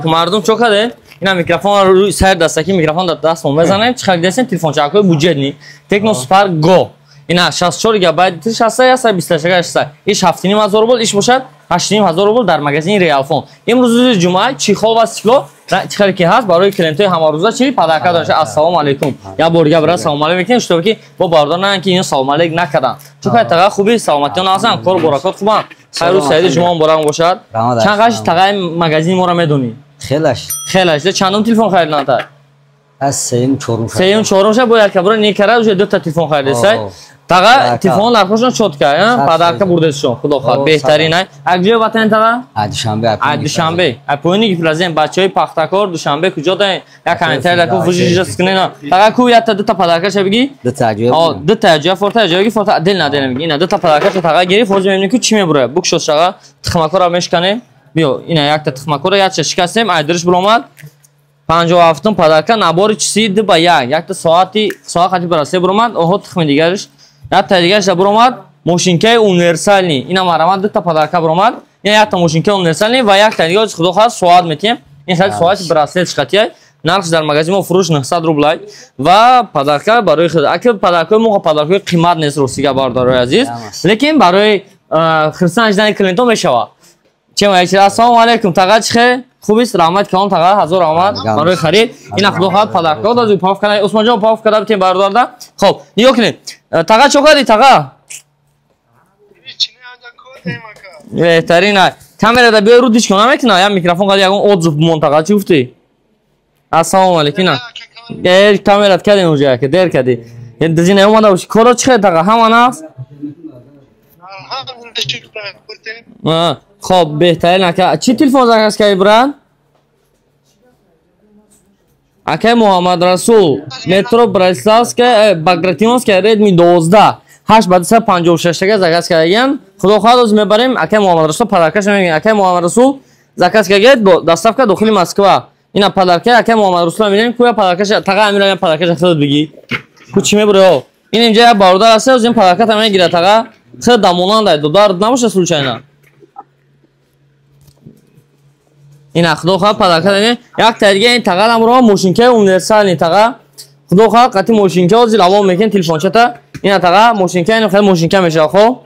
مردم چوکاده اینا میکروفون روی سر دستکی میکروفون دستمون بزنیم چیکار دستین تلفن چاکوی بودجه تکنو سوپر گو اینا 64 گیگابایت 60 یا 128 ایش 7500 بود ایش باشد 8500 بود در مغازه ریال فون امروز روز جمعه چیخال و سیکلو چیکاری که هست برای کلینتای هماروزا چی پداکا داشته السلام علیکم یا بورگا برای سلام علیکم میکنین شو که با باردار نه که اینا سلام علیک نکردن چون تقا خوبی سلامتی نازن کار برکات خوبن خیر و سعید جمعه مبارک باشد چند قش تقا مغازه ما رو میدونی خیلیش چندم تلفن خریدن تا از سیم چهارم شب باید که برای نیکره روش دو تا تلفن خریدی تاگا تلفن نرخشون شد که پدرکا بردشون خدا خواهد بهترینه اگه وطن تاگا دوشنبه اپونی که پلازم بچهای پختکار دوشنبه کجا دارن یک کانتر دکو فوجی جست کنه تاگا کو یا تا دو تا پدرکا چه بگی دو تا جا فورتا جا بگی فورتا دل نداره میگی اینا دو تا پدرکا تاگا گیری فوج میبینی که چی میبره بوک شد شغا تخمکو را میشکنه بیا اینا یک تا تخمکو را یک شکستیم ادرش برآمد 57 پدرکا نبار چیزی دو با یک تا ساعتی براسه برآمد اوه تخم دیگرش یک تا دیگرش برآمد ماشینکه اونیورسالی اینا مرامت دو تا پدرکا برآمد این یک تا ماشینکه اونیورسالی و یک تا دیگه خدا خواست سواد میتیم این خیلی سواد براسه چقدیه نرخش در مغازه ما فروش 900 روبل و پدرکا برای خود اگه پدرکا موقع پدرکا قیمت نیست روسیگا باردار عزیز لیکن برای خرسان اجدان کلینتون میشوا چه میگی السلام علیکم تاگا چخه خوبیست رحمت کام تاگا هزار آمد برای خرید این خدا خواهد پدرکا داد پاف کنه عثمان جان پاف کرده بتیم باردار ده خب نیو کنید تاگا چوکاری تاگا بهترینه کامera da بیا رو دیش کنم میکنه یا میکروفون قالی اون اوت منطقه چی گفتی السلام علیکم نه کامرات کردیم اونجا که دیر کردی یه دزین اومده باشه کارا چه تاگا همان است خب بهترین که چی تلفن زنگ کردی بران اکه محمد رسول مترو برایسلاسکه باگراتیونسکه ردمی 12 8 بعد 56 تا زکات کردن خدا خواهد از میبریم اکه محمد رسول پدرکش میگن اکه محمد رسول زکات کرد دستافکا داخل مسکو اینا پدرکه اکه محمد رسول میگن کویا پدرکش تاگا امیران پدرکش خود بگی کوچی میبره این اینجا باردار است از این پدرکه تمام میگیره تاگا خود دامونان داد دار نباشه سلچاینا این خدا خواهد پدرکه دادن یک تا دیگه این تاگا امرو ماشینکه اونیورسال تاگا خدا خواهد قطعی ماشینکه از لوام میگن تلفنچه تا این تاگا ماشینکه اینو خیلی ماشینکه میشه خب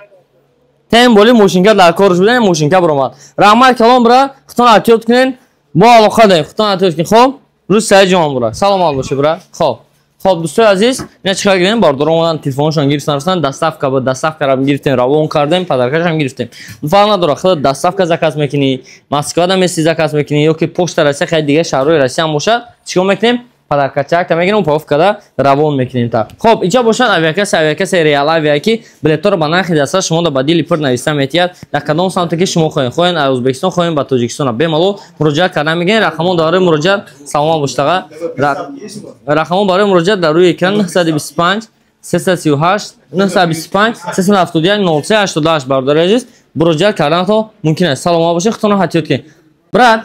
تیم بولی ماشینکه در کارش بودن ماشینکه برآمد رحمت کلام برا خطون اتیوت کنین با علاقه داریم خطون اتیوت کنین خب روز سعید جان برا سلام علیکم باشه برا خب دوستای عزیز اینا چیکار کردیم باردار اومدن تلفنشون گرفتن رفتن دستافکا با دستافکا رو گرفتیم روون کردیم پدرکش هم گرفتیم فرق نداره خود دستافکا زکات میکنی ماسکادا میسی زکات میکنی یا که پشت راسته خیلی دیگه شهرهای راسته هم باشه چیکار میکنیم پدرکا چاک تا میگیریم پاف کدا روون میکنیم تا خب اینجا باشن اویاکس ریال اویاکی بلیتور با نرخ دستا شما до بدیل پر نوشته میتید در کدام سمت که شما خوین ازبکستان خوین با تاجیکستان بمالو مراجعه کردن میگن رقم داره مراجعه سلام باشتغه رقم برای مراجعه در روی اکران 925 338 925 371 0388 بردار عزیز مراجعه کردن تو ممکن است سلام باشه خطون حتیات که برات